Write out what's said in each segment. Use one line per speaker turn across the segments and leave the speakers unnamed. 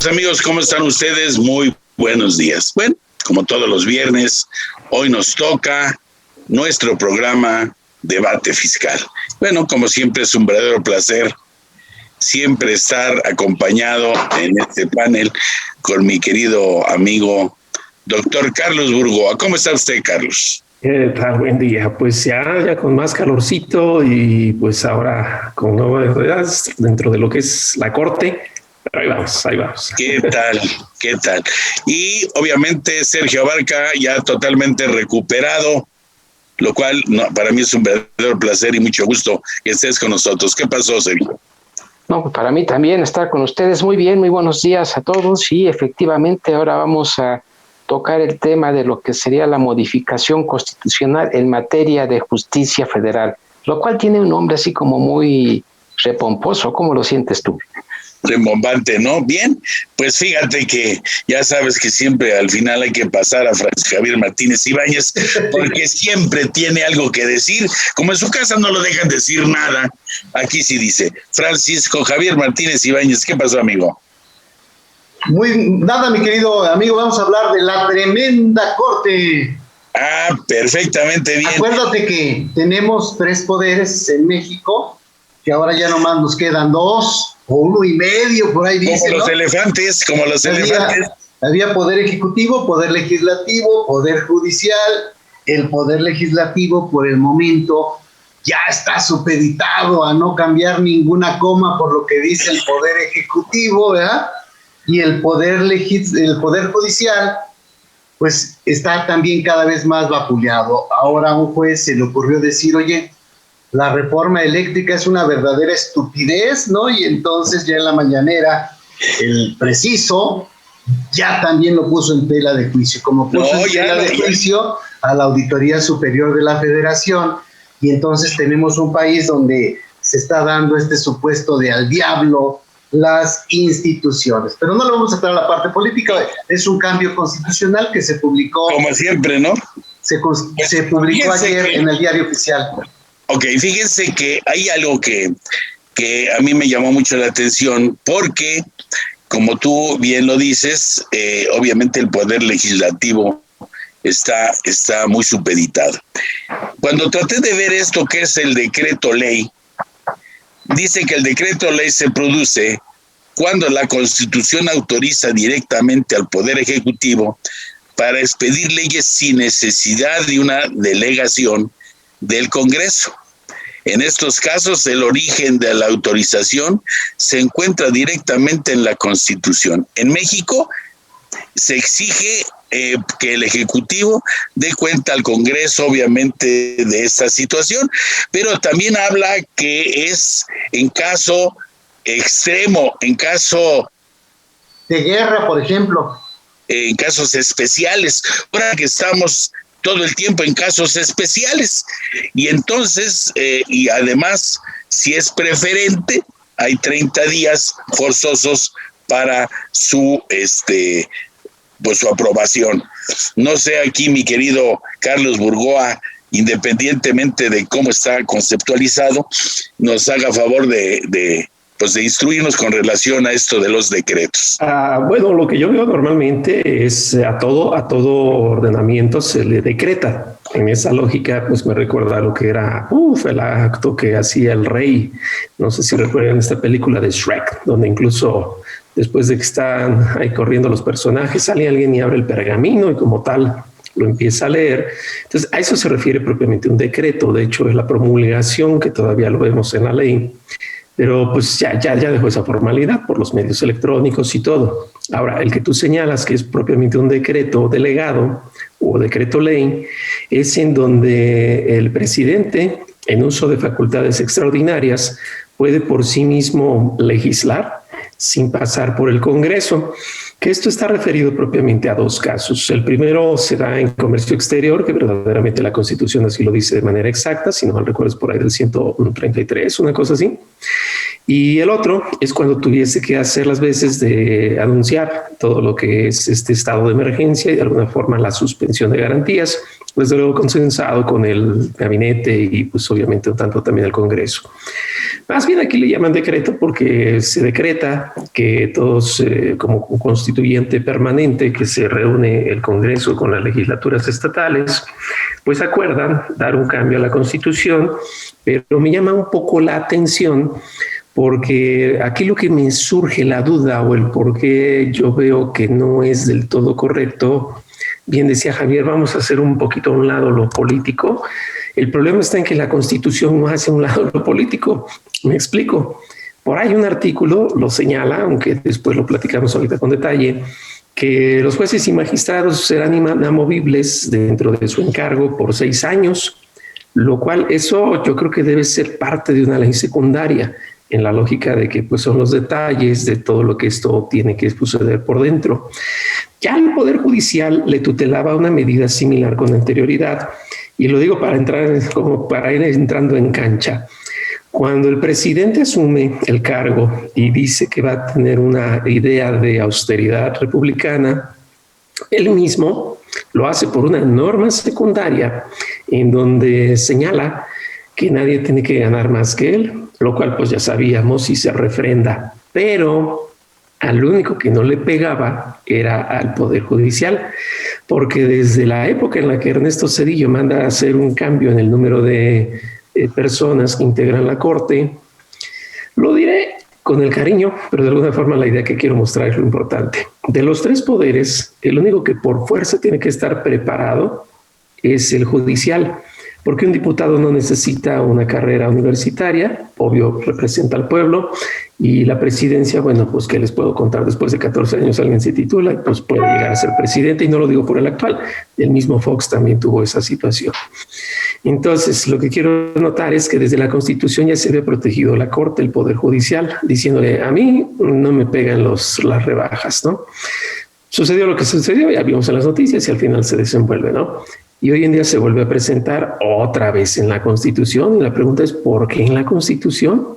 Amigos, ¿cómo están ustedes? Muy buenos días. Bueno, como todos los viernes, hoy nos toca nuestro programa Debate Fiscal. Bueno, como siempre es un verdadero placer siempre estar acompañado en este panel con mi querido amigo doctor Carlos Burgoa. ¿Cómo está usted, Carlos?
¿Qué tal? Buen día. Pues ya con más calorcito y pues ahora con novedades dentro de lo que es la corte. Pero ahí vamos. ¿Qué
tal? Y obviamente Sergio Abarca ya totalmente recuperado, lo cual para mí es un verdadero placer y mucho gusto que estés con nosotros. ¿Qué pasó, Sergio?
No, para mí también estar con ustedes. Muy bien, muy buenos días a todos. Y efectivamente ahora vamos a tocar el tema de lo que sería la modificación constitucional en materia de justicia federal, lo cual tiene un nombre así como muy repomposo. ¿Cómo lo sientes tú?
Rembombante, ¿no? Bien, pues fíjate que ya sabes que siempre al final hay que pasar a Francisco Javier Martínez Ibáñez porque siempre tiene algo que decir. Como en su casa no lo dejan decir nada, aquí sí dice Francisco Javier Martínez Ibáñez. ¿Qué pasó, amigo?
Nada, mi querido amigo, vamos a hablar de la tremenda corte.
Perfectamente bien.
Acuérdate que tenemos 3 poderes en México, que ahora ya nomás nos quedan 2 o 1 y medio, por ahí dicen,
como los elefantes.
Había poder ejecutivo, poder legislativo, poder judicial. El poder legislativo por el momento ya está supeditado a no cambiar ninguna coma por lo que dice el poder ejecutivo, ¿verdad? Y el poder judicial pues está también cada vez más vapuleado. Ahora a un juez se le ocurrió decir, oye, la reforma eléctrica es una verdadera estupidez, ¿no? Y entonces ya en la mañanera el preciso ya también lo puso en tela de juicio, como puso en tela de juicio a la Auditoría Superior de la Federación. Y entonces tenemos un país donde se está dando este supuesto de al diablo las instituciones. Pero no lo vamos a entrar a la parte política, es un cambio constitucional que se publicó.
Como siempre, ¿no?
Se publicó ayer en el Diario Oficial.
Ok, fíjense que hay algo que a mí me llamó mucho la atención porque, como tú bien lo dices, obviamente el poder legislativo está muy supeditado. Cuando traté de ver esto que es el decreto ley, dice que el decreto ley se produce cuando la Constitución autoriza directamente al Poder Ejecutivo para expedir leyes sin necesidad de una delegación del Congreso. En estos casos, el origen de la autorización se encuentra directamente en la Constitución. En México se exige que el Ejecutivo dé cuenta al Congreso, obviamente, de esta situación, pero también habla que es en caso extremo, en caso
de guerra, por ejemplo.
En casos especiales. Ahora que estamos todo el tiempo en casos especiales, y entonces, y además, si es preferente, hay 30 días forzosos para su su aprobación. No sé aquí, mi querido Carlos Burgoa, independientemente de cómo está conceptualizado, nos haga favor de instruirnos con relación a esto de los decretos.
Bueno, lo que yo veo normalmente es a todo ordenamiento se le decreta. En esa lógica, pues me recuerda lo que era el acto que hacía el rey. No sé si recuerdan esta película de Shrek, donde incluso después de que están ahí corriendo los personajes, sale alguien y abre el pergamino y como tal lo empieza a leer. Entonces, a eso se refiere propiamente un decreto. De hecho, es la promulgación que todavía lo vemos en la ley. Pero pues ya dejó esa formalidad por los medios electrónicos y todo. Ahora, el que tú señalas que es propiamente un decreto delegado o decreto ley, es en donde el presidente, en uso de facultades extraordinarias, puede por sí mismo legislar sin pasar por el Congreso, que esto está referido propiamente a 2 casos. El primero se da en comercio exterior, que verdaderamente la Constitución así lo dice de manera exacta, si no mal recuerdo es por ahí del 133, una cosa así. Y el otro es cuando tuviese que hacer las veces de anunciar todo lo que es este estado de emergencia y de alguna forma la suspensión de garantías, desde luego consensado con el gabinete y pues obviamente un tanto también el Congreso. Más bien aquí le llaman decreto porque se decreta que todos, como constituyente permanente que se reúne el Congreso con las legislaturas estatales, pues acuerdan dar un cambio a la Constitución, pero me llama un poco la atención porque aquí lo que me surge la duda o el por qué yo veo que no es del todo correcto. Bien decía Javier, vamos a hacer un poquito a un lado lo político. El problema está en que la Constitución no hace a un lado lo político. Me explico. Por ahí un artículo lo señala, aunque después lo platicamos ahorita con detalle, que los jueces y magistrados serán inamovibles dentro de su encargo por 6 años, lo cual eso yo creo que debe ser parte de una ley secundaria, en la lógica de que pues son los detalles de todo lo que esto tiene que suceder por dentro. Ya el Poder Judicial le tutelaba una medida similar con anterioridad, y lo digo para ir entrando en cancha. Cuando el presidente asume el cargo y dice que va a tener una idea de austeridad republicana, él mismo lo hace por una norma secundaria en donde señala que nadie tiene que ganar más que él, lo cual pues ya sabíamos y se refrenda, pero al único que no le pegaba era al Poder Judicial, porque desde la época en la que Ernesto Zedillo manda a hacer un cambio en el número de personas que integran la Corte, lo diré con el cariño, pero de alguna forma la idea que quiero mostrar es lo importante. De los 3 poderes, el único que por fuerza tiene que estar preparado es el judicial, porque un diputado no necesita una carrera universitaria, obvio representa al pueblo, y la presidencia, bueno, pues qué les puedo contar, después de 14 años alguien se titula y pues puede llegar a ser presidente, y no lo digo por el actual, el mismo Fox también tuvo esa situación. Entonces, lo que quiero notar es que desde la Constitución ya se había protegido la Corte, el Poder Judicial, diciéndole a mí no me pegan las rebajas, ¿no? Sucedió lo que sucedió, ya vimos en las noticias y al final se desenvuelve, ¿no? Y hoy en día se vuelve a presentar otra vez en la Constitución. Y la pregunta es, ¿por qué en la Constitución?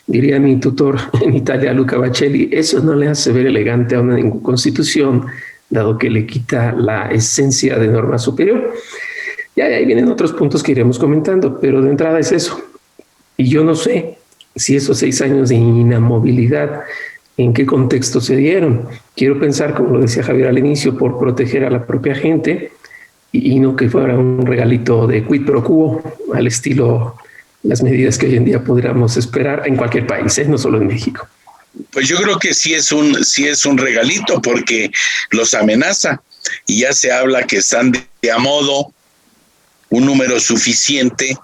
Diría mi tutor en Italia, Luca Bacelli, eso no le hace ver elegante a una Constitución, dado que le quita la esencia de norma superior. Ya de ahí vienen otros puntos que iremos comentando, pero de entrada es eso. Y yo no sé si esos 6 años de inamovilidad, en qué contexto se dieron. Quiero pensar, como lo decía Javier al inicio, por proteger a la propia gente, y no que fuera un regalito de quid pro quo al estilo las medidas que hoy en día podríamos esperar en cualquier país, no solo en México.
Pues yo creo que sí es un regalito porque los amenaza y ya se habla que están de a modo un número suficiente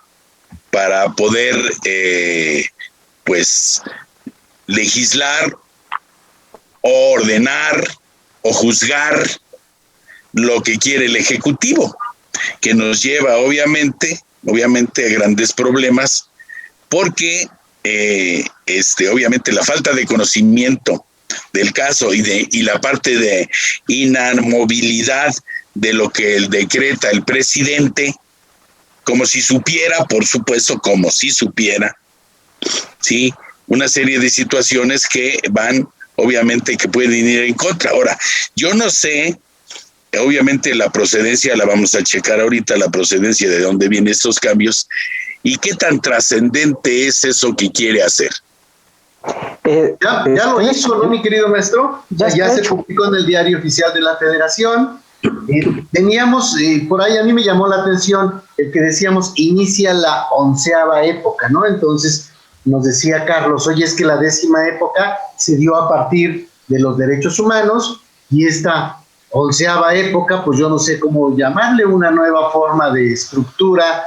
para poder pues legislar o ordenar o juzgar lo que quiere el Ejecutivo, que nos lleva obviamente a grandes problemas porque obviamente la falta de conocimiento del caso y la parte de inamovilidad de lo que decreta el presidente, como si supiera, por supuesto, como si supiera, ¿sí? Una serie de situaciones que van, obviamente, que pueden ir en contra. Ahora, yo no sé, obviamente la procedencia la vamos a checar ahorita, la procedencia de dónde vienen estos cambios y qué tan trascendente es eso que quiere hacer.
Ya lo hizo, ¿no, mi querido maestro? Ya se publicó en el Diario Oficial de la Federación. Teníamos, por ahí a mí me llamó la atención el que decíamos inicia la 11ª época, ¿no? Entonces nos decía Carlos, oye, es que la 10ª época se dio a partir de los derechos humanos y esta 11ª época, pues yo no sé cómo llamarle, una nueva forma de estructura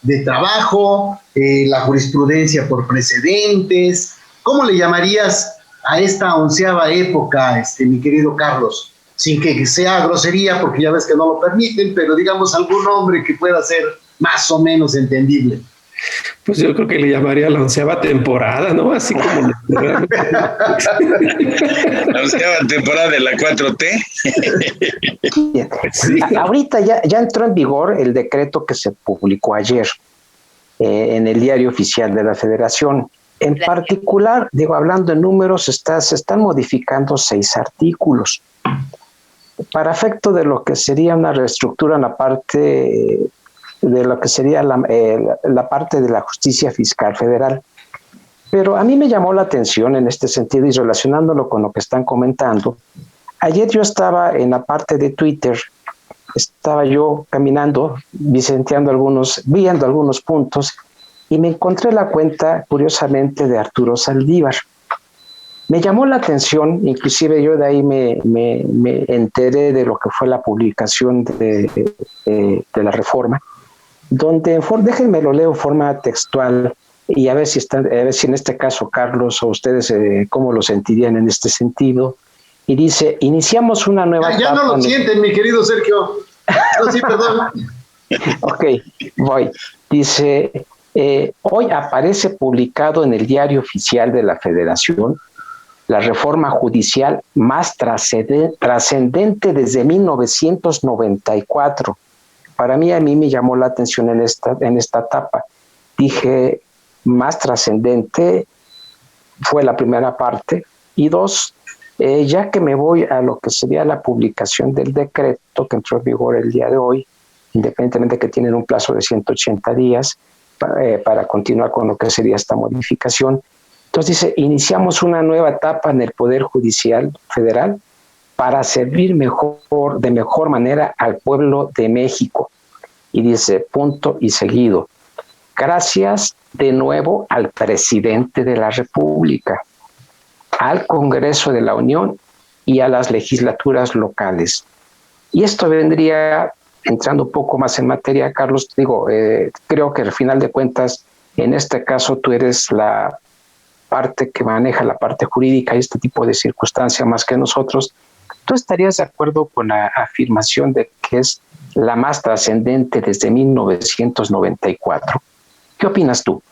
de trabajo, la jurisprudencia por precedentes. ¿Cómo le llamarías a esta 11ª época, mi querido Carlos? Sin que sea grosería, porque ya ves que no lo permiten, pero digamos algún nombre que pueda ser más o menos entendible.
Pues yo creo que le llamaría la 11ª temporada, ¿no? Así como
la 11ª temporada de la 4T.
Sí. Ahorita ya entró en vigor el decreto que se publicó ayer en el Diario Oficial de la Federación. En particular, hablando en números, se están modificando 6 artículos para efecto de lo que sería una reestructura en la parte de lo que sería la parte de la justicia fiscal federal. Pero a mí me llamó la atención en este sentido y relacionándolo con lo que están comentando. Ayer yo estaba en la parte de Twitter, estaba yo caminando, viendo algunos puntos y me encontré la cuenta, curiosamente, de Arturo Saldívar. Me llamó la atención, inclusive yo de ahí me enteré de lo que fue la publicación de la reforma, donde, déjenme lo leo en forma textual y a ver si en este caso, Carlos, o ustedes cómo lo sentirían en este sentido. Y dice, iniciamos una nueva etapa.
Ya no lo sienten, mi querido Sergio. No, sí, perdón.
Ok, voy. Dice, hoy aparece publicado en el Diario Oficial de la Federación la reforma judicial más trascendente desde 1994. A mí me llamó la atención en esta etapa. Dije, más trascendente fue la primera parte. Y dos, ya que me voy a lo que sería la publicación del decreto que entró en vigor el día de hoy, independientemente de que tienen un plazo de 180 días para continuar con lo que sería esta modificación. Entonces dice, iniciamos una nueva etapa en el Poder Judicial Federal para servir de mejor manera al pueblo de México. Y dice, punto y seguido, gracias de nuevo al presidente de la República, al Congreso de la Unión y a las legislaturas locales. Y esto vendría, entrando un poco más en materia, Carlos, creo que al final de cuentas, en este caso tú eres la parte que maneja la parte jurídica y este tipo de circunstancias más que nosotros. ¿Tú estarías de acuerdo con la afirmación de que es la más trascendente desde 1994? ¿Qué opinas tú?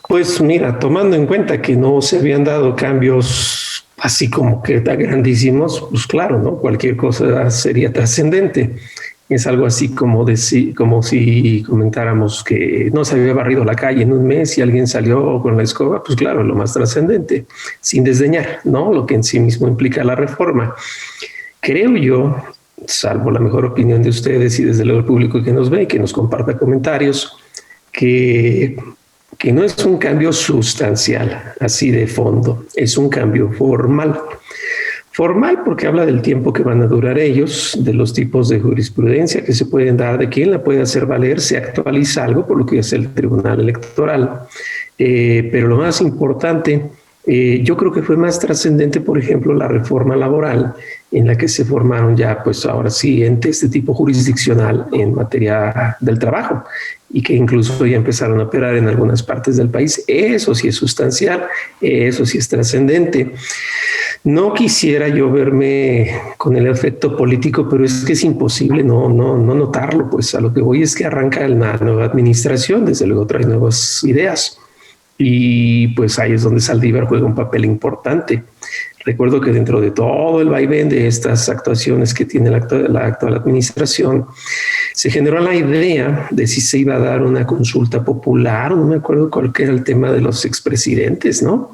Pues mira, tomando en cuenta que no se habían dado cambios así como que tan grandísimos, pues claro, ¿no? Cualquier cosa sería trascendente. Es algo así como si comentáramos que no se había barrido la calle en un mes y alguien salió con la escoba, pues claro, lo más trascendente, sin desdeñar, ¿no? Lo que en sí mismo implica la reforma. Creo yo, salvo la mejor opinión de ustedes y desde luego el público que nos ve y que nos comparta comentarios, que no es un cambio sustancial, así de fondo, es un cambio formal. Formal porque habla del tiempo que van a durar ellos, de los tipos de jurisprudencia que se pueden dar, de quién la puede hacer valer, se actualiza algo por lo que es el Tribunal Electoral. Pero lo más importante, yo creo que fue más trascendente, por ejemplo, la reforma laboral, en la que se formaron ya, pues ahora sí, entes de tipo jurisdiccional en materia del trabajo y que incluso ya empezaron a operar en algunas partes del país. Eso sí es sustancial, eso sí es trascendente. No quisiera yo verme con el efecto político, pero es que es imposible no notarlo. Pues a lo que voy es que arranca una nueva administración, desde luego trae nuevas ideas y pues ahí es donde Saldívar juega un papel importante. Recuerdo que dentro de todo el vaivén de estas actuaciones que tiene la actual administración, se generó la idea de si se iba a dar una consulta popular, no me acuerdo cuál era el tema de los expresidentes, ¿no?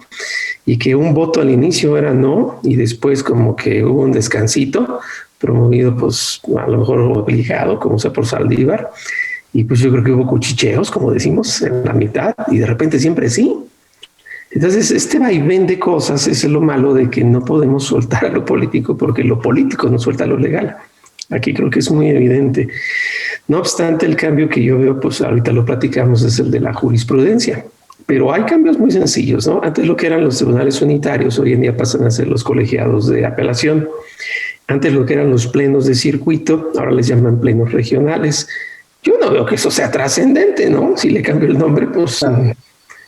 Y que un voto al inicio era no, y después como que hubo un descansito, promovido pues a lo mejor obligado, como sea por Saldívar, y pues yo creo que hubo cuchicheos, como decimos, en la mitad, y de repente siempre sí. Entonces, este vaivén de cosas es lo malo de que no podemos soltar a lo político porque lo político no suelta lo legal. Aquí creo que es muy evidente. No obstante, el cambio que yo veo, pues ahorita lo platicamos, es el de la jurisprudencia. Pero hay cambios muy sencillos, ¿no? Antes lo que eran los tribunales unitarios, hoy en día pasan a ser los colegiados de apelación. Antes lo que eran los plenos de circuito, ahora les llaman plenos regionales. Yo no veo que eso sea trascendente, ¿no? Si le cambio el nombre, pues...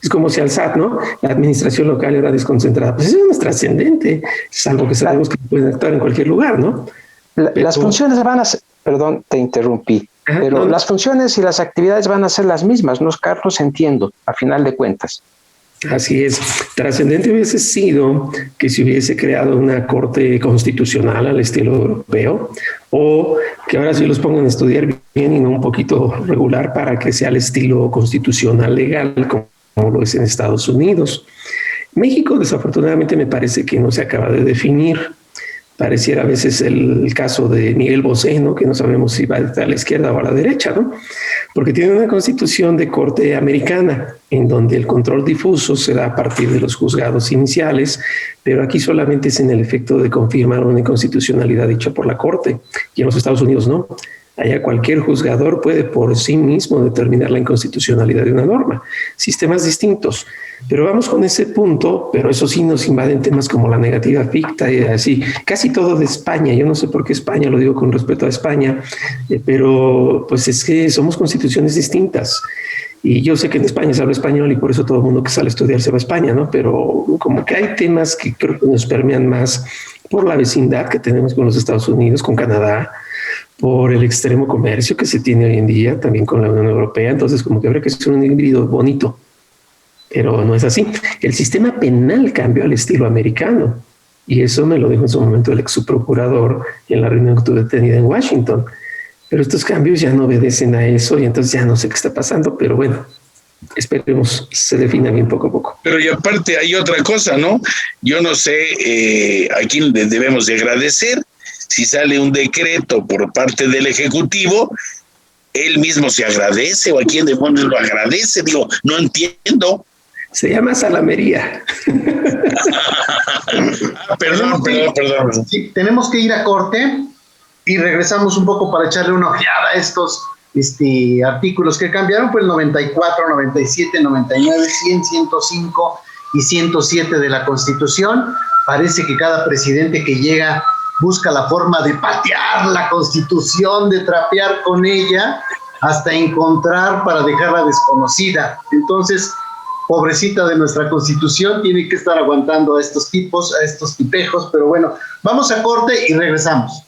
Es como si al SAT, ¿no? La administración local era desconcentrada. Pues eso no es trascendente, es algo que sabemos que pueden actuar en cualquier lugar, ¿no?
Las funciones van a ser, perdón, te interrumpí, pero no. Las funciones y las actividades van a ser las mismas, ¿no, Carlos? Entiendo, a final de cuentas.
Así es. Trascendente hubiese sido que se hubiese creado una corte constitucional al estilo europeo, o que ahora sí los pongan a estudiar bien y no un poquito regular para que sea al estilo constitucional legal, como lo es en Estados Unidos. México, desafortunadamente, me parece que no se acaba de definir, Pareciera a veces el caso de Miguel Bosé, ¿no? Que no sabemos si va a la izquierda o a la derecha, ¿no? Porque tiene una constitución de corte americana, en donde el control difuso se da a partir de los juzgados iniciales, pero aquí solamente es en el efecto de confirmar una inconstitucionalidad dicha por la corte, y en los Estados Unidos no. Allá cualquier juzgador puede por sí mismo determinar la inconstitucionalidad de una norma. Sistemas distintos. Pero vamos con ese punto, pero eso sí nos invaden temas como la negativa ficta y así. Casi todo de España. Yo no sé por qué España, lo digo con respeto a España, pero pues es que somos constituciones distintas. Y yo sé que en España se habla español y por eso todo el mundo que sale a estudiar se va a España, ¿no? Pero como que hay temas que creo que nos permean más por la vecindad que tenemos con los Estados Unidos, con Canadá, por el extremo comercio que se tiene hoy en día, también con la Unión Europea. Entonces, como que habría que ser un híbrido bonito, pero no es así. El sistema penal cambió al estilo americano, y eso me lo dijo en su momento el ex subprocurador en la reunión que tuve tenida en Washington. Pero estos cambios ya no obedecen a eso, y entonces ya no sé qué está pasando, pero bueno, esperemos se defina bien poco a poco.
Pero y aparte hay otra cosa, ¿no? Yo no sé a quién le debemos de agradecer. Si sale un decreto por parte del Ejecutivo, él mismo se agradece, o a quién demonios lo agradece, digo, no entiendo.
Se llama salamería.
Perdón.
Sí, tenemos que ir a corte y regresamos un poco para echarle una ojeada a estos artículos que cambiaron, pues el 94, 97, 99, 100, 105 y 107 de la Constitución. Parece que cada presidente que llega busca la forma de patear la Constitución, de trapear con ella, hasta encontrar para dejarla desconocida. Entonces, pobrecita de nuestra Constitución, tiene que estar aguantando a estos tipos, a estos tipejos, pero bueno, vamos a corte y regresamos.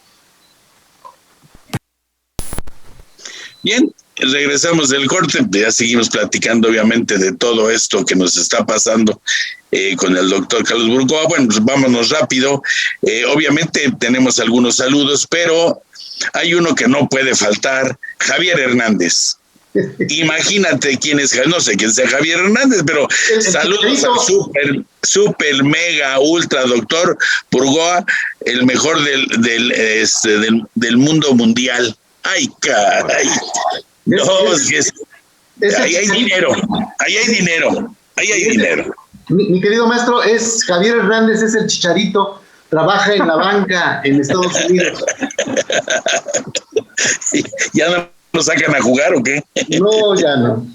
Bien, regresamos del corte, ya seguimos platicando obviamente de todo esto que nos está pasando con el doctor Carlos Burgoa. Bueno, pues vámonos rápido. Obviamente tenemos algunos saludos, pero hay uno que no puede faltar, Javier Hernández. Imagínate quién es, no sé quién sea Javier Hernández, pero saludos al super mega ultra doctor Burgoa, el mejor del mundo mundial. Ay, caray. No, ahí hay dinero.
Mi querido maestro, Javier Hernández, es el Chicharito, trabaja en la banca en Estados Unidos.
¿Ya no lo sacan a jugar o qué?
No, ya no.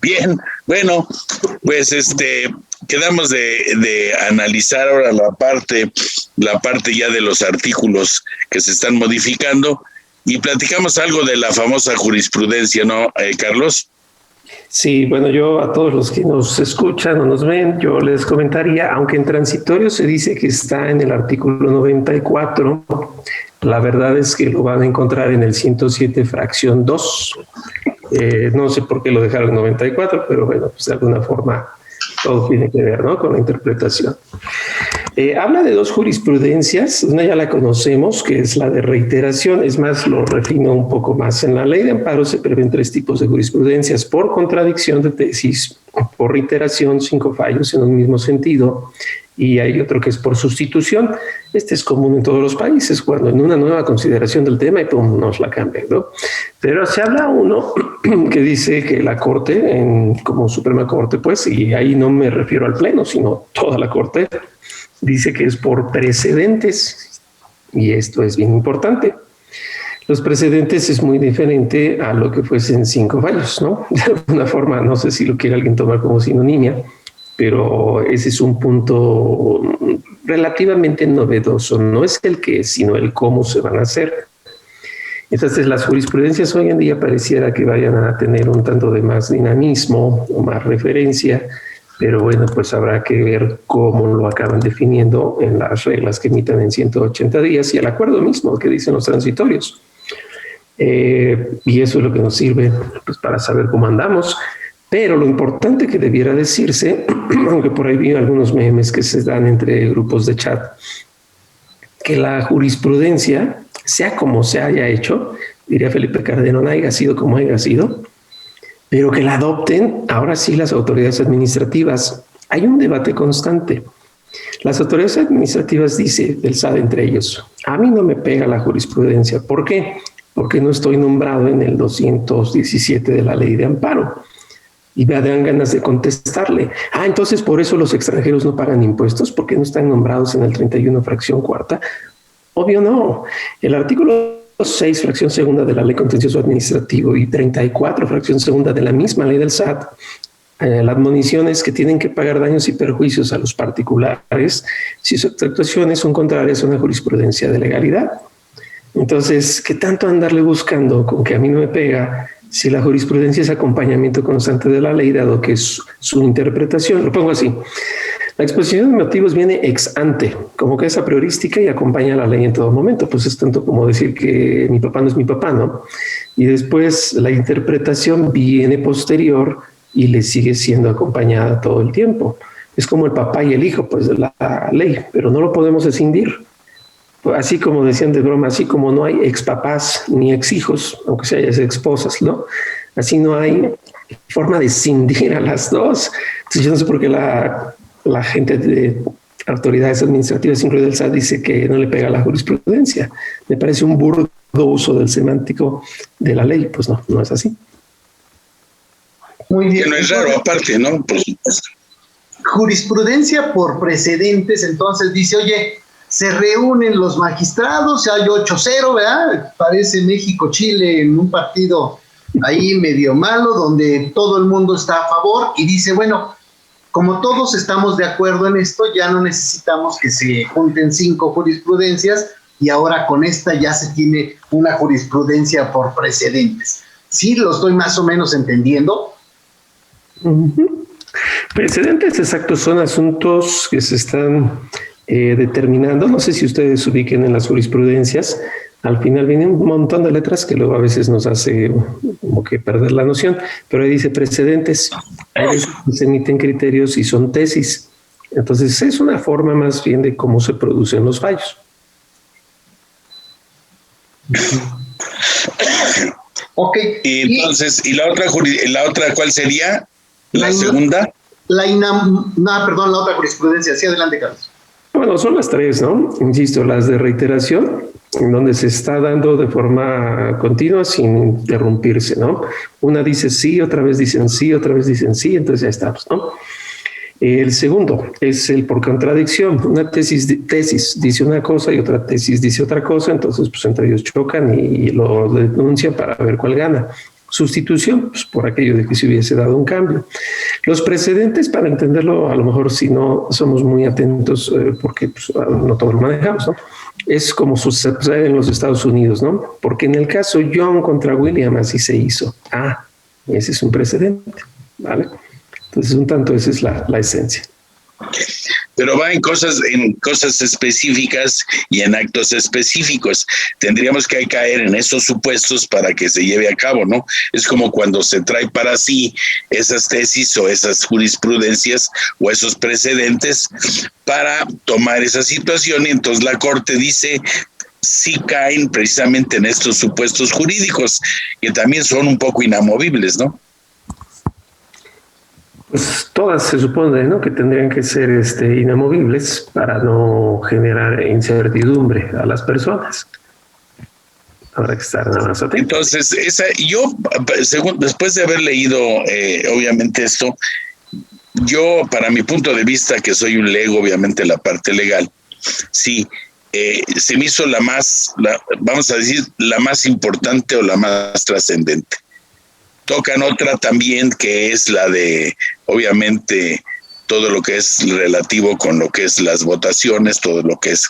Bien, bueno, pues quedamos de analizar ahora la parte ya de los artículos que se están modificando y platicamos algo de la famosa jurisprudencia, ¿no, Carlos?
Sí, bueno, yo a todos los que nos escuchan o nos ven, yo les comentaría, aunque en transitorio se dice que está en el artículo 94, la verdad es que lo van a encontrar en el 107 fracción 2. No sé por qué lo dejaron en 94, pero bueno, pues de alguna forma todo tiene que ver, ¿no?, con la interpretación. Habla de dos jurisprudencias, una ya la conocemos, que es la de reiteración, es más, lo refino un poco más. En la ley de amparo se prevén 3 tipos de jurisprudencias: por contradicción de tesis, por reiteración, 5 fallos en un mismo sentido, y hay otro que es por sustitución. Este es común en todos los países, cuando en una nueva consideración del tema y pum, nos la cambian, ¿no? Pero se habla uno que dice que la Corte, como Suprema Corte, pues, y ahí no me refiero al Pleno, sino toda la Corte, dice que es por precedentes, y esto es bien importante. Los precedentes es muy diferente a lo que fuesen 5 fallos, ¿no? De alguna forma, no sé si lo quiere alguien tomar como sinonimia, pero ese es un punto relativamente novedoso. No es el qué, sino el cómo se van a hacer. Entonces, las jurisprudencias hoy en día pareciera que vayan a tener un tanto de más dinamismo o más referencia, pero bueno, pues habrá que ver cómo lo acaban definiendo en las reglas que emitan en 180 días y el acuerdo mismo que dicen los transitorios. Y eso es lo que nos sirve, pues, para saber cómo andamos. Pero lo importante que debiera decirse, aunque por ahí vi algunos memes que se dan entre grupos de chat, que la jurisprudencia, sea como se haya hecho, diría Felipe Calderón, haya sido como haya sido, pero que la adopten ahora sí las autoridades administrativas. Hay un debate constante. Las autoridades administrativas, dice el SAT entre ellos, a mí no me pega la jurisprudencia. ¿Por qué? Porque no estoy nombrado en el 217 de la ley de amparo. Y me dan ganas de contestarle. Entonces por eso los extranjeros no pagan impuestos, porque no están nombrados en el 31 fracción cuarta. Obvio no. El artículo 6 fracción segunda de la ley contencioso administrativo y 34 fracción segunda de la misma ley del SAT, la admonición es que tienen que pagar daños y perjuicios a los particulares si sus actuaciones son contrarias a una jurisprudencia de legalidad. Entonces, ¿qué tanto andarle buscando con que a mí no me pega si la jurisprudencia es acompañamiento constante de la ley, dado que es su interpretación? Lo pongo así. La exposición de motivos viene ex ante, como que es a priorística y acompaña a la ley en todo momento. Pues es tanto como decir que mi papá no es mi papá, ¿no? Y después la interpretación viene posterior y le sigue siendo acompañada todo el tiempo. Es como el papá y el hijo, pues, de la ley, pero no lo podemos escindir. Así como decían de broma, así como no hay ex papás ni ex hijos, aunque sea ex esposas, ¿no? Así no hay forma de escindir a las dos. Entonces yo no sé por qué la gente de autoridades administrativas, incluido el SAT, dice que no le pega la jurisprudencia. Me parece un burdo uso del semántico de la ley. Pues no, no es así.
Muy bien.
Que no es raro, aparte, ¿no? Por supuesto.
Jurisprudencia por precedentes, entonces dice, oye, se reúnen los magistrados, hay 8-0, ¿verdad? Parece México-Chile en un partido ahí medio malo, donde todo el mundo está a favor, y dice, bueno, como todos estamos de acuerdo en esto, ya no necesitamos que se junten 5 jurisprudencias, y ahora con esta ya se tiene una jurisprudencia por precedentes. ¿Sí lo estoy más o menos entendiendo?
Precedentes exactos son asuntos que se están determinando. No sé si ustedes ubiquen en las jurisprudencias. Al final viene un montón de letras que luego a veces nos hace como que perder la noción, pero ahí dice precedentes. Hay veces que se emiten criterios y son tesis. Entonces es una forma más bien de cómo se producen los fallos.
Ok.
Y entonces, ¿y la otra cuál sería? ¿La segunda?
La otra jurisprudencia. Sí, adelante, Carlos.
Bueno, son las 3, ¿no? Insisto, las de reiteración, en donde se está dando de forma continua sin interrumpirse, ¿no? Una dice sí, otra vez dicen sí, otra vez dicen sí, entonces ya estamos, ¿no? El segundo es el por contradicción. Una tesis dice una cosa y otra tesis dice otra cosa, entonces pues entre ellos chocan y lo denuncian para ver cuál gana. Sustitución, pues por aquello de que se hubiese dado un cambio. Los precedentes, para entenderlo, a lo mejor si no somos muy atentos, porque pues, no todos lo manejamos, ¿no? Es como sucede en los Estados Unidos, ¿no? Porque en el caso John contra William así se hizo. Ese es un precedente, ¿vale? Entonces, un tanto esa es la esencia.
Pero va en cosas específicas y en actos específicos. Tendríamos que caer en esos supuestos para que se lleve a cabo, ¿no? Es como cuando se trae para sí esas tesis o esas jurisprudencias o esos precedentes para tomar esa situación, y entonces la Corte dice sí caen precisamente en estos supuestos jurídicos que también son un poco inamovibles, ¿no?
Pues todas se supone, ¿no?, que tendrían que ser inamovibles para no generar incertidumbre a las personas. Habrá que estar nada más atentos.
Entonces, después de haber leído obviamente esto, yo, para mi punto de vista, que soy un lego, obviamente la parte legal, sí, se me hizo vamos a decir, la más importante o la más trascendente. Tocan otra también, que es la de, obviamente, todo lo que es relativo con lo que es las votaciones, todo lo que es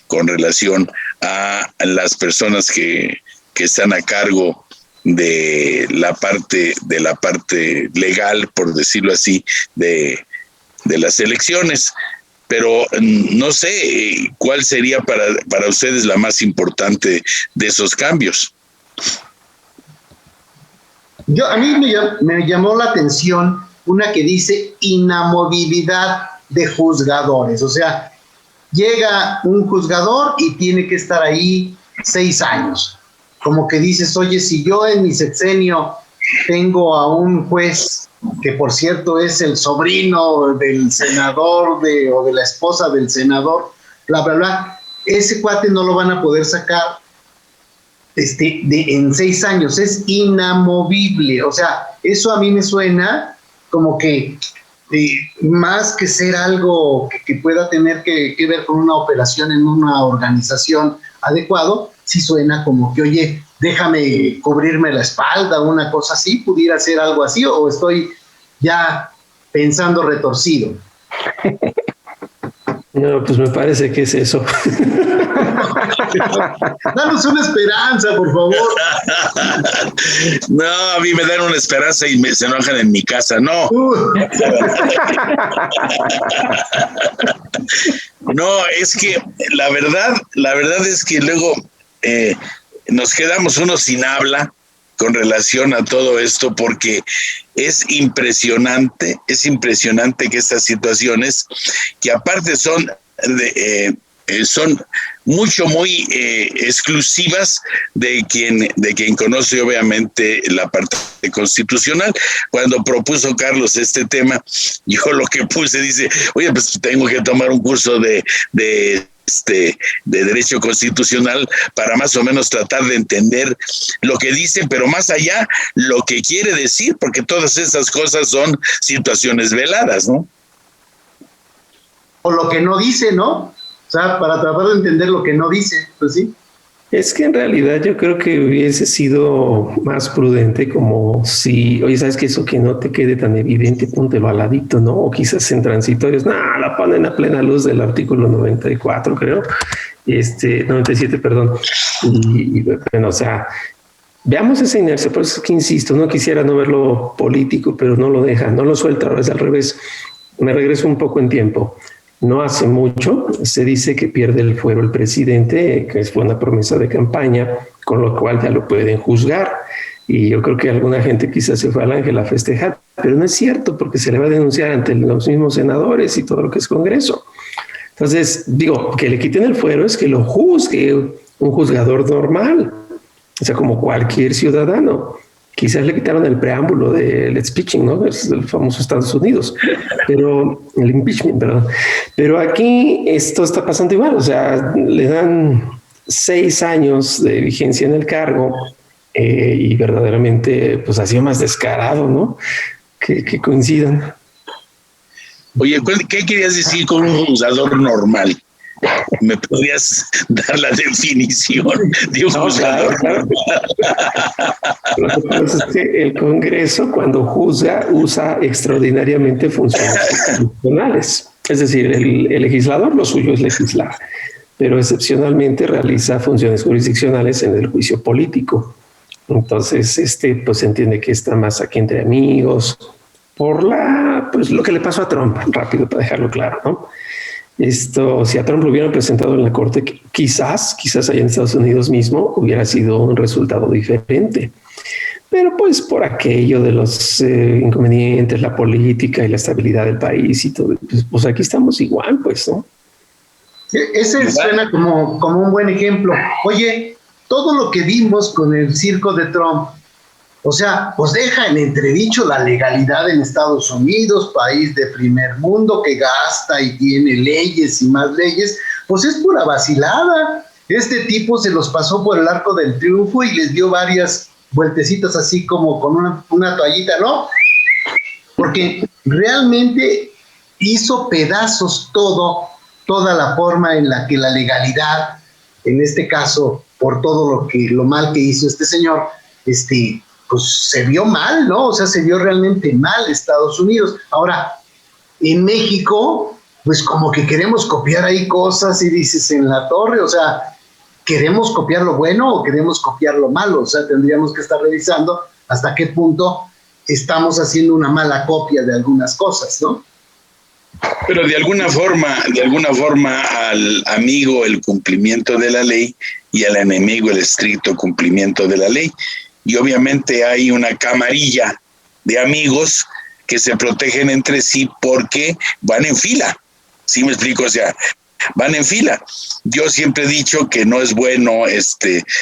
con relación a las personas que están a cargo de la parte legal, por decirlo así, de las elecciones. Pero no sé cuál sería para ustedes la más importante de esos cambios.
A mí me llamó la atención una que dice inamovibilidad de juzgadores. O sea, llega un juzgador y tiene que estar ahí 6 años. Como que dices, oye, si yo en mi sexenio tengo a un juez que por cierto es el sobrino del senador o de la esposa del senador, bla, bla, bla, ese cuate no lo van a poder sacar en 6 años, es inamovible. O sea, eso a mí me suena como que más que ser algo que pueda tener que ver con una operación en una organización adecuado, sí suena como que, oye, déjame cubrirme la espalda, una cosa así, pudiera ser algo así, o estoy ya pensando retorcido.
No, pues me parece que es eso.
Danos una esperanza, por favor.
No, a mí me dan una esperanza y se enojan en mi casa, no. No, es que la verdad es que luego nos quedamos unos sin habla con relación a todo esto, porque es impresionante que estas situaciones, que aparte son muy exclusivas de quien conoce obviamente la parte constitucional. Cuando propuso Carlos este tema, yo lo que puse, dice, oye, pues tengo que tomar un curso de derecho constitucional para más o menos tratar de entender lo que dice, pero más allá lo que quiere decir, porque todas estas cosas son situaciones veladas, ¿no?
O lo que no dice, ¿no? O sea, para tratar de entender lo que no dice, pues sí.
Es que en realidad yo creo que hubiese sido más prudente, como si, oye, ¿sabes qué? Eso que no te quede tan evidente, póntelo al ladito, ¿no? O quizás en transitorios, la ponen a plena luz del artículo 94, creo, 97, perdón. Y bueno, o sea, veamos esa inercia. Por eso es que insisto, no quisiera no verlo político, pero no lo deja, no lo suelta, ahora es al revés. Me regreso un poco en tiempo. No hace mucho se dice que pierde el fuero el presidente, que fue una promesa de campaña, con lo cual ya lo pueden juzgar. Y yo creo que alguna gente quizás se fue al Ángel a festejar, pero no es cierto, porque se le va a denunciar ante los mismos senadores y todo lo que es Congreso. Entonces, digo, que le quiten el fuero es que lo juzgue un juzgador normal, o sea, como cualquier ciudadano. Quizás le quitaron el preámbulo del speeching, ¿no? Es el famoso Estados Unidos, pero el impeachment, perdón. Pero aquí esto está pasando igual, o sea, le dan 6 años de vigencia en el cargo y verdaderamente, pues ha sido más descarado, ¿no? Que coincidan.
Oye, ¿qué querías decir con un juzgador normal? ¿Me podrías dar la definición de un juzgador?
Claro. Lo que pasa es que el Congreso, cuando juzga, usa extraordinariamente funciones constitucionales. Es decir, el legislador, lo suyo es legislar, pero excepcionalmente realiza funciones jurisdiccionales en el juicio político. Entonces, pues se entiende que está más aquí entre amigos, por pues lo que le pasó a Trump, rápido para dejarlo claro, ¿no? Si a Trump lo hubieran presentado en la corte, quizás allá en Estados Unidos mismo hubiera sido un resultado diferente. Pero pues por aquello de los inconvenientes, la política y la estabilidad del país y todo, pues aquí estamos igual, pues, ¿no?
Ese suena como un buen ejemplo. Oye, todo lo que vimos con el circo de Trump, o sea, pues deja en entredicho la legalidad en Estados Unidos, país de primer mundo que gasta y tiene leyes y más leyes, pues es pura vacilada. Este tipo se los pasó por el arco del triunfo y les dio varias vueltecitas así como con una toallita, ¿no? Porque realmente hizo pedazos toda la forma en la que la legalidad, en este caso, por todo lo mal que hizo este señor, pues se vio mal, ¿no? O sea, se vio realmente mal Estados Unidos. Ahora, en México, pues como que queremos copiar ahí cosas y dices en la torre, o sea, ¿queremos copiar lo bueno o queremos copiar lo malo? O sea, tendríamos que estar revisando hasta qué punto estamos haciendo una mala copia de algunas cosas, ¿no?
Pero de alguna forma al amigo el cumplimiento de la ley y al enemigo el estricto cumplimiento de la ley. Y obviamente hay una camarilla de amigos que se protegen entre sí porque van en fila. ¿Sí me explico? O sea, van en fila. Yo siempre he dicho que no es bueno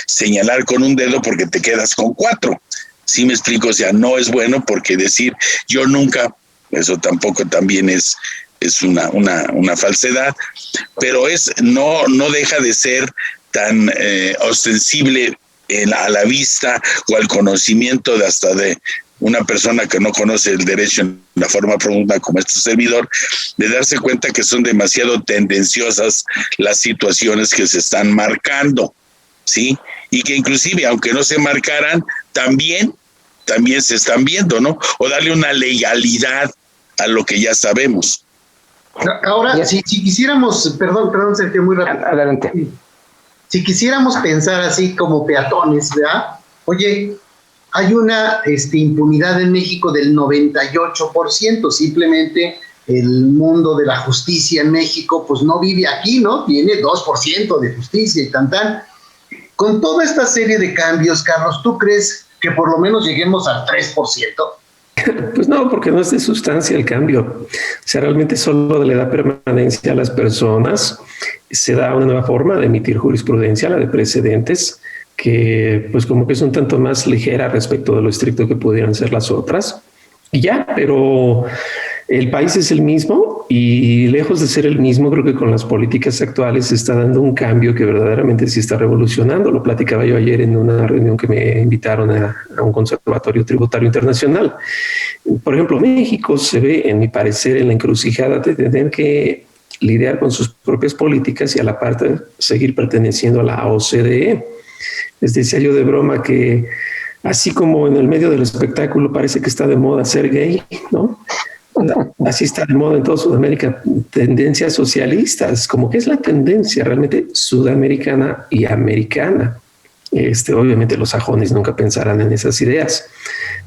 señalar con un dedo porque te quedas con 4. ¿Sí me explico? O sea, no es bueno, porque decir yo nunca, eso tampoco también es una falsedad, pero no deja de ser tan ostensible a la vista o al conocimiento de hasta de una persona que no conoce el derecho en la forma profunda como este servidor, de darse cuenta que son demasiado tendenciosas las situaciones que se están marcando, ¿sí? Y que inclusive, aunque no se marcaran, también se están viendo, ¿no? O darle una legalidad a lo que ya sabemos.
Ahora, si quisiéramos, perdón, Sergio, muy rápido.
Adelante.
Si quisiéramos pensar así como peatones, ¿verdad? Oye, hay una impunidad en México del 98%, simplemente el mundo de la justicia en México pues no vive aquí, ¿no? Tiene 2% de justicia y tan. Con toda esta serie de cambios, Carlos, ¿tú crees que por lo menos lleguemos al 3%?
Pues no, porque no es de sustancia el cambio. O sea, realmente solo le da permanencia a las personas, se da una nueva forma de emitir jurisprudencia, la de precedentes, que pues como que es un tanto más ligera respecto de lo estricto que pudieran ser las otras. Y ya, pero el país es el mismo y lejos de ser el mismo, creo que con las políticas actuales se está dando un cambio que verdaderamente sí está revolucionando. Lo platicaba yo ayer en una reunión que me invitaron a un conservatorio tributario internacional. Por ejemplo, México se ve, en mi parecer, en la encrucijada de tener que lidiar con sus propias políticas y a la parte seguir perteneciendo a la OCDE. Les decía yo de broma que así como en el medio del espectáculo parece que está de moda ser gay, ¿no? Así está de moda en toda Sudamérica, tendencias socialistas, como que es la tendencia realmente sudamericana y americana. Obviamente los sajones nunca pensarán en esas ideas,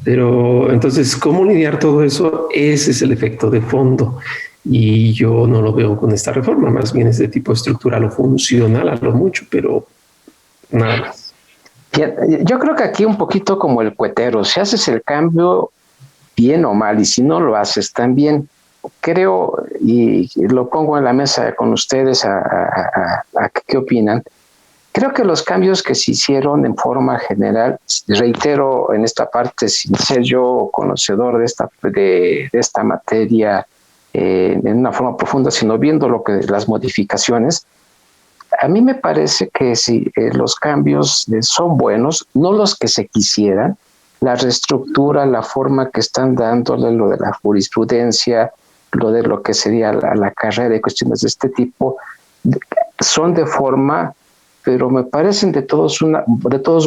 pero entonces, ¿cómo lidiar todo eso? Ese es el efecto de fondo. Y yo no lo veo con esta reforma, más bien es de tipo estructural o funcional a lo mucho, pero nada más.
Yo creo que aquí un poquito como el cuetero, si haces el cambio bien o mal, y si no lo haces también, creo, y lo pongo en la mesa con ustedes a qué opinan. Creo que los cambios que se hicieron en forma general, reitero en esta parte, sin ser yo conocedor de esta materia en una forma profunda, sino viendo las modificaciones, a mí me parece que si los cambios son buenos, no los que se quisieran, la reestructura, la forma que están dándole, lo de la jurisprudencia, lo de lo que sería la carrera y cuestiones de este tipo, son de forma, pero me parecen de todos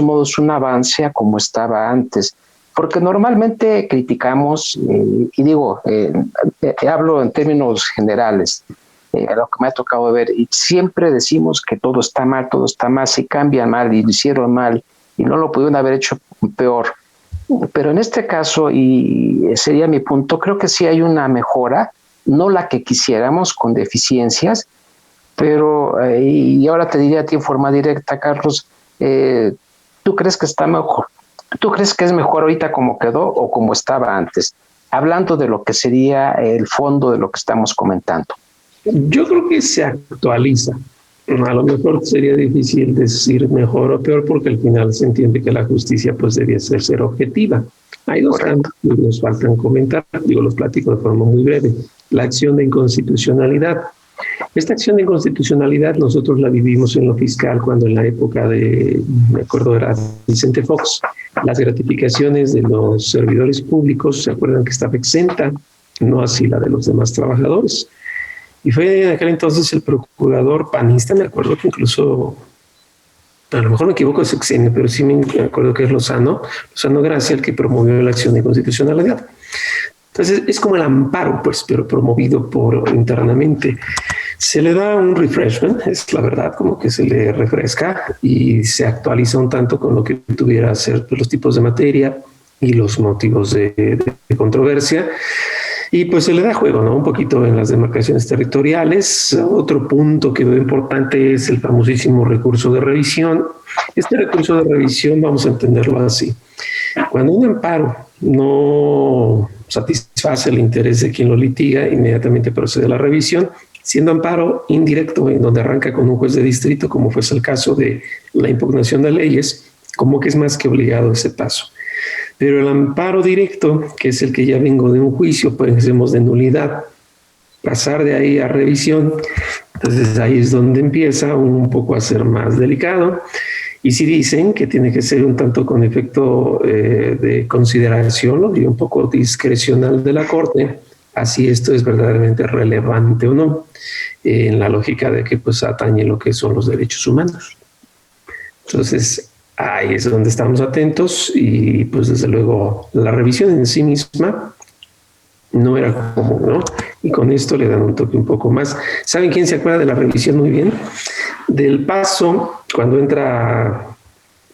modos un avance a como estaba antes, porque normalmente criticamos, y digo, hablo en términos generales, lo que me ha tocado ver, y siempre decimos que todo está mal, si cambian mal y lo hicieron mal y no lo pudieron haber hecho peor. Pero en este caso, y sería mi punto, creo que sí hay una mejora, no la que quisiéramos, con deficiencias, pero, y ahora te diría a ti en forma directa, Carlos, ¿tú crees que está mejor? ¿Tú crees que es mejor ahorita como quedó o como estaba antes? Hablando de lo que sería el fondo de lo que estamos comentando.
Yo creo que se actualiza. A lo mejor sería difícil decir mejor o peor porque al final se entiende que la justicia pues debía ser objetiva. Hay dos cambios que nos faltan comentar, los platico de forma muy breve. La acción de inconstitucionalidad. Esta acción de inconstitucionalidad nosotros la vivimos en lo fiscal cuando en la época me acuerdo era Vicente Fox, las gratificaciones de los servidores públicos, ¿se acuerdan que estaba exenta? No así la de los demás trabajadores. Y fue en aquel entonces el procurador panista, me acuerdo que incluso, a lo mejor me equivoco de sexenio, pero sí me acuerdo que es Lozano Gracia el que promovió la acción de constitucionalidad. Entonces es como el amparo, pues, pero promovido internamente. Se le da un refreshment, es la verdad, como que se le refresca y se actualiza un tanto con lo que tuviera ser los tipos de materia y los motivos de controversia. Y pues se le da juego, ¿no? Un poquito en las demarcaciones territoriales. Otro punto que veo importante es el famosísimo recurso de revisión. Este recurso de revisión, vamos a entenderlo así. Cuando un amparo no satisface el interés de quien lo litiga, inmediatamente procede a la revisión, siendo amparo indirecto, en donde arranca con un juez de distrito, como fuese el caso de la impugnación de leyes, como que es más que obligado ese paso. Pero el amparo directo, que es el que ya vengo de un juicio, pues hacemos de nulidad, pasar de ahí a revisión, entonces ahí es donde empieza un poco a ser más delicado. Y si dicen que tiene que ser un tanto con efecto de consideración, lo digo un poco discrecional de la Corte, así esto es verdaderamente relevante o no, en la lógica de que pues atañe lo que son los derechos humanos. Entonces, ahí es donde estamos atentos y pues desde luego la revisión en sí misma no era común, ¿no? Y con esto le dan un toque un poco más. ¿Saben quién se acuerda de la revisión muy bien? Del paso, cuando entra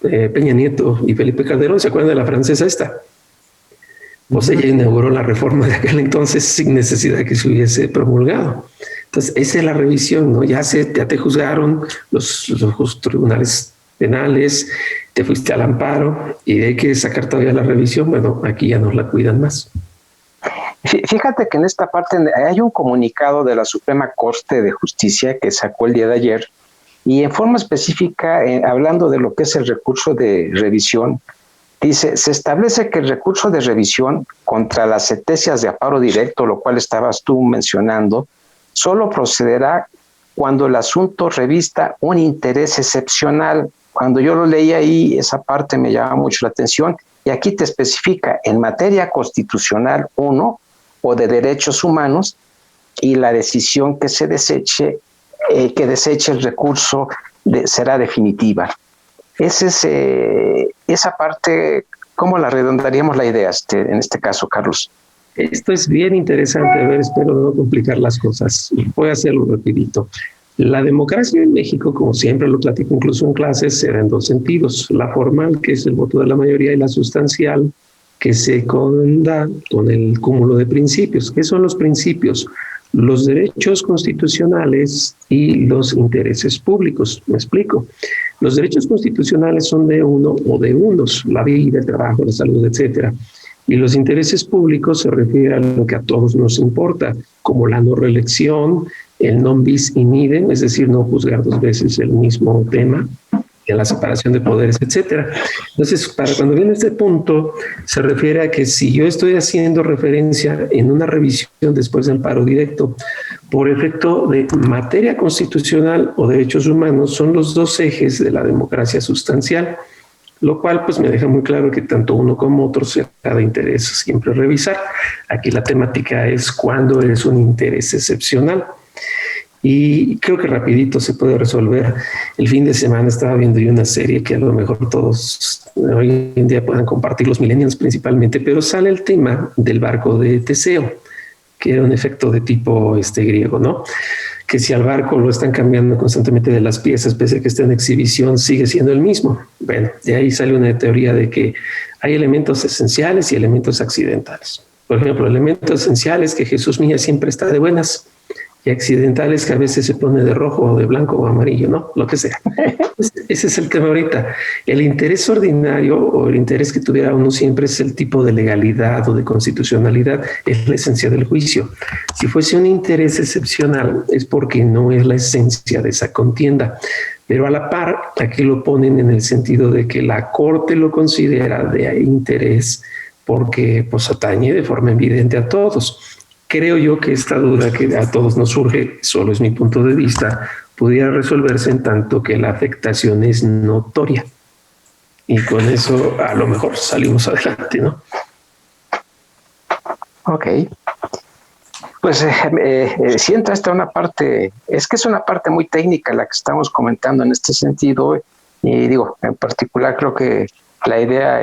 Peña Nieto y Felipe Calderón, ¿se acuerdan de la francesa esta? Pues ella inauguró la reforma de aquel entonces sin necesidad de que se hubiese promulgado. Entonces, esa es la revisión, ¿no? Ya te juzgaron los tribunales penales, te fuiste al amparo y hay que sacar todavía la revisión. Bueno, aquí ya nos la cuidan más.
Fíjate que en esta parte hay un comunicado de la Suprema Corte de Justicia que sacó el día de ayer y en forma específica, hablando de lo que es el recurso de revisión, dice, se establece que el recurso de revisión contra las sentencias de amparo directo, lo cual estabas tú mencionando, solo procederá cuando el asunto revista un interés excepcional. Cuando yo lo leí ahí, esa parte me llama mucho la atención y aquí te especifica en materia constitucional 1 o de derechos humanos y la decisión que se deseche, el recurso será definitiva. Esa parte, ¿cómo la redondaríamos la idea en este caso, Carlos?
Esto es bien interesante, a ver, espero no complicar las cosas. Voy a hacerlo rapidito. La democracia en México, como siempre lo platico incluso en clases, se da en dos sentidos. La formal, que es el voto de la mayoría, y la sustancial, que se da con el cúmulo de principios. ¿Qué son los principios? Los derechos constitucionales y los intereses públicos. Me explico. Los derechos constitucionales son de uno o de unos, la vida, el trabajo, la salud, etcétera. Y los intereses públicos se refieren a lo que a todos nos importa, como la no reelección, el non bis in idem, es decir, no juzgar dos veces el mismo tema, la separación de poderes, etcétera. Entonces, para cuando viene este punto, se refiere a que si yo estoy haciendo referencia en una revisión después del amparo directo, por efecto de materia constitucional o derechos humanos, son los dos ejes de la democracia sustancial, lo cual pues me deja muy claro que tanto uno como otro será de interés siempre revisar. Aquí la temática es cuándo es un interés excepcional. Y creo que rapidito se puede resolver. El fin de semana estaba viendo yo una serie que a lo mejor todos hoy en día puedan compartir, los millennials principalmente, pero sale el tema del barco de Teseo, que era un efecto de tipo griego, ¿no? Que si al barco lo están cambiando constantemente de las piezas, pese a que está en exhibición, sigue siendo el mismo. Bueno, de ahí sale una teoría de que hay elementos esenciales y elementos accidentales. Por ejemplo, elementos esenciales que Jesús mía siempre está de buenas, y accidentales que a veces se pone de rojo o de blanco o amarillo, ¿no? Lo que sea. Ese es el tema ahorita. El interés ordinario o el interés que tuviera uno siempre es el tipo de legalidad o de constitucionalidad, es la esencia del juicio. Si fuese un interés excepcional es porque no es la esencia de esa contienda. Pero a la par, aquí lo ponen en el sentido de que la Corte lo considera de interés porque pues atañe de forma evidente a todos. Creo yo que esta duda que a todos nos surge, solo es mi punto de vista, pudiera resolverse en tanto que la afectación es notoria. Y con eso a lo mejor salimos adelante, ¿no?
Ok. Pues si entra esta una parte, es que es una parte muy técnica la que estamos comentando en este sentido, y digo, en particular creo que la idea,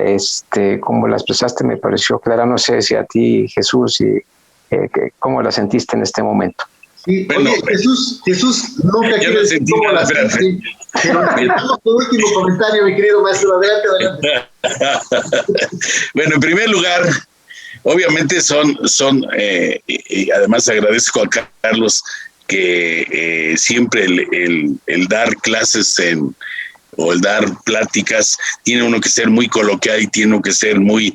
como la expresaste, me pareció clara. No sé si a ti, Jesús, y ¿cómo la sentiste en este momento?
Sí, bueno, oye, Jesús, nunca quiero decir cómo la sentí, pero vamos tu último comentario, mi querido maestro. Adelante.
Bueno, en primer lugar, obviamente y además agradezco a Carlos que siempre el dar clases o el dar pláticas, tiene uno que ser muy coloquial y tiene uno que ser muy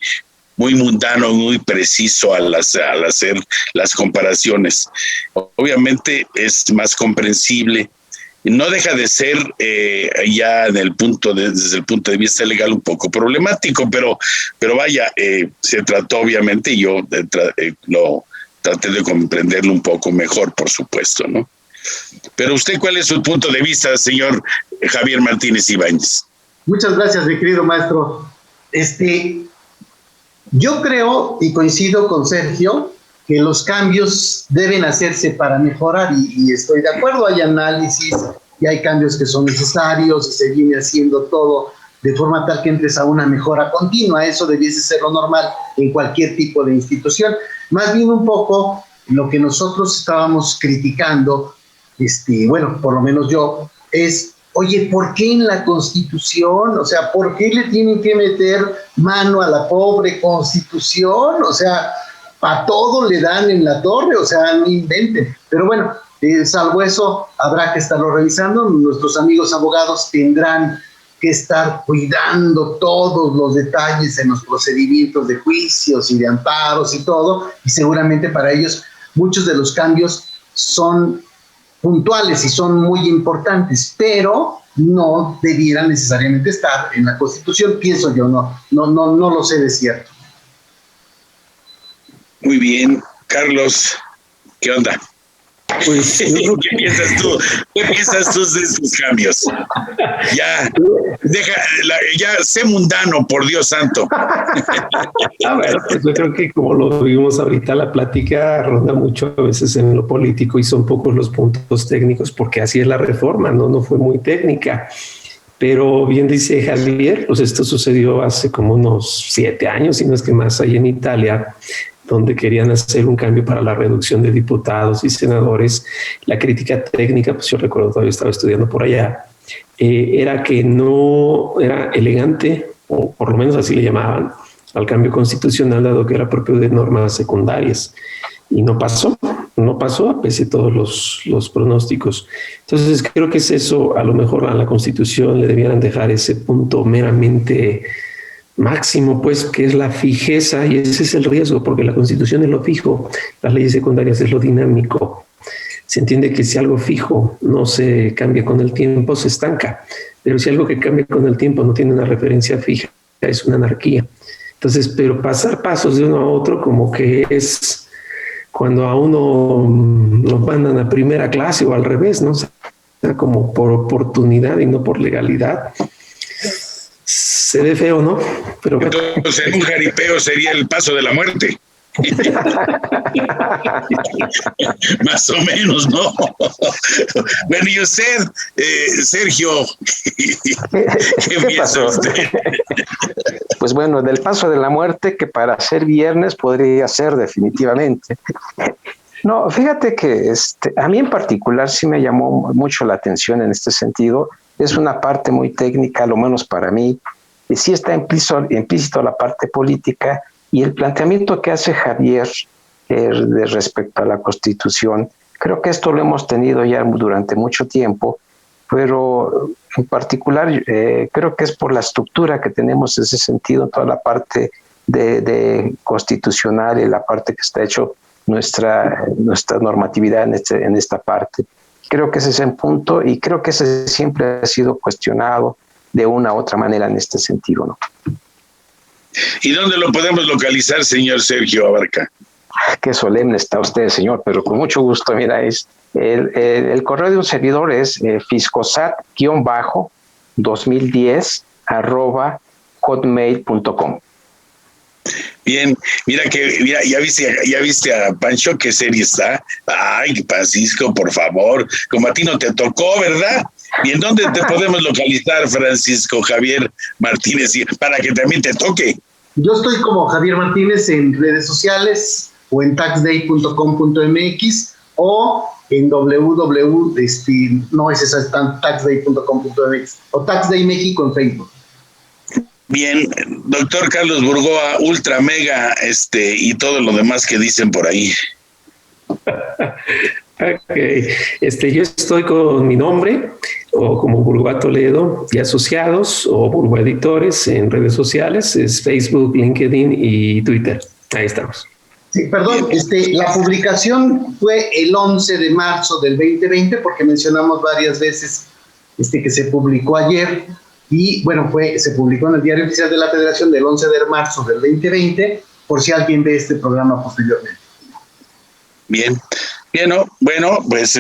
mundano, muy preciso al hacer las comparaciones. Obviamente es más comprensible no deja de ser ya desde el punto de vista legal un poco problemático, pero vaya, se trató obviamente, y yo lo traté de comprenderlo un poco mejor, por supuesto, ¿no? Pero usted, ¿cuál es su punto de vista, señor Javier Martínez Ibáñez?
Muchas gracias, mi querido maestro. Yo creo y coincido con Sergio que los cambios deben hacerse para mejorar y estoy de acuerdo, hay análisis y hay cambios que son necesarios y se viene haciendo todo de forma tal que entres a una mejora continua. Eso debiese ser lo normal en cualquier tipo de institución. Más bien un poco lo que nosotros estábamos criticando, bueno, por lo menos yo, es, oye, ¿por qué en la Constitución? O sea, ¿por qué le tienen que meter mano a la pobre Constitución? O sea, para todo le dan en la torre, o sea, no inventen. Pero bueno, salvo eso, habrá que estarlo revisando. Nuestros amigos abogados tendrán que estar cuidando todos los detalles en los procedimientos de juicios y de amparos y todo, y seguramente para ellos muchos de los cambios son puntuales y son muy importantes, pero no debieran necesariamente estar en la Constitución, pienso yo, no lo sé de cierto.
Muy bien, Carlos, ¿qué onda?
Pues,
¿Qué piensas tú? ¿Qué piensas tú de esos cambios? Ya sé mundano, por Dios santo.
Bueno, pues yo creo que como lo vimos ahorita, la plática ronda mucho a veces en lo político y son pocos los puntos técnicos, porque así es la reforma, no fue muy técnica. Pero bien dice Javier, pues esto sucedió hace como unos 7 años, si no es que más, ahí en Italia, donde querían hacer un cambio para la reducción de diputados y senadores. La crítica técnica, pues yo recuerdo, todavía estaba estudiando por allá, era que no era elegante, o por lo menos así le llamaban, al cambio constitucional, dado que era propio de normas secundarias. Y no pasó a pesar de todos los pronósticos. Entonces creo que es eso, a lo mejor a la Constitución le debieran dejar ese punto meramente máximo, pues, que es la fijeza, y ese es el riesgo, porque la Constitución es lo fijo, las leyes secundarias es lo dinámico. Se entiende que si algo fijo no se cambia con el tiempo, se estanca, pero si algo que cambia con el tiempo no tiene una referencia fija, es una anarquía. Entonces, pero pasar pasos de uno a otro como que es cuando a uno lo mandan a primera clase o al revés, ¿no? O sea, como por oportunidad y no por legalidad. Se ve feo, ¿no? Pero
entonces un jaripeo sería el paso de la muerte. Más o menos, ¿no? Bueno, y usted, Sergio, ¿qué piensa usted?
Pues bueno, del paso de la muerte, que para ser viernes podría ser definitivamente. No, fíjate que a mí en particular sí me llamó mucho la atención en este sentido. Es una parte muy técnica, lo menos para mí, y sí está implícito la parte política, y el planteamiento que hace Javier de respecto a la Constitución, creo que esto lo hemos tenido ya durante mucho tiempo, pero en particular creo que es por la estructura que tenemos en ese sentido, toda la parte de constitucional y la parte que está hecho nuestra normatividad en esta parte. Creo que ese es el punto, y creo que ese siempre ha sido cuestionado de una u otra manera en este sentido, ¿no?
¿Y dónde lo podemos localizar, señor Sergio Abarca?
Qué solemne está usted, señor, pero con mucho gusto. Mira, el correo de un servidor es fiscosat-2010@hotmail.com.
Bien, mira ya viste a Pancho, qué serie está. Ay, Francisco, por favor, como a ti no te tocó, ¿verdad? ¿Y en dónde te podemos localizar, Francisco Javier Martínez, para que también te toque?
Yo estoy como Javier Martínez en redes sociales o en taxday.com.mx o en taxday.com.mx o Taxday México en Facebook.
Bien, doctor Carlos Burgoa, ultra mega, y todo lo demás que dicen por ahí.
Okay. Yo estoy con mi nombre, o como Burgoa Toledo y asociados, o Burgoa Editores en redes sociales, es Facebook, LinkedIn y Twitter. Ahí estamos.
Sí, perdón, la publicación fue el 11 de marzo del 2020, porque mencionamos varias veces que se publicó ayer, y bueno, se publicó en el Diario Oficial de la Federación del 11 de marzo del 2020, por si alguien ve este programa posteriormente.
Bien, bueno, pues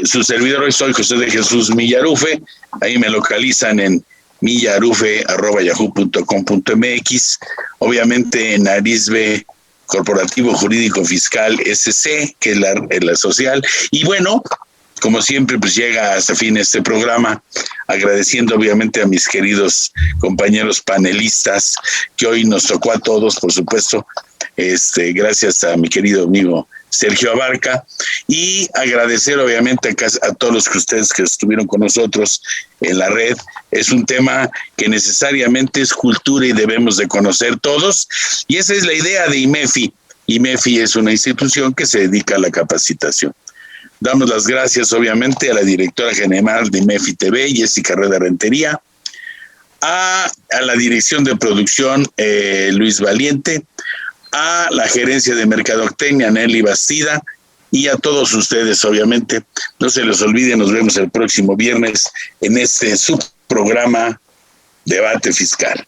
su servidor hoy soy José de Jesús Millarufe, ahí me localizan en millarufe@yahoo.com.mx, obviamente en Arisbe Corporativo Jurídico Fiscal SC, que es la social, y bueno, como siempre, pues llega hasta fin este programa, agradeciendo obviamente a mis queridos compañeros panelistas, que hoy nos tocó a todos, por supuesto, gracias a mi querido amigo Sergio Abarca, y agradecer obviamente a todos los que ustedes que estuvieron con nosotros en la red. Es un tema que necesariamente es cultura y debemos de conocer todos, y esa es la idea de IMEFI. IMEFI es una institución que se dedica a la capacitación. Damos las gracias obviamente a la directora general de IMEFI TV, Jessica Reda Rentería, a la dirección de producción Luis Valiente, a la gerencia de mercadotecnia Nelly Bastida, y a todos ustedes obviamente. No se les olvide, nos vemos el próximo viernes en este subprograma Debate Fiscal.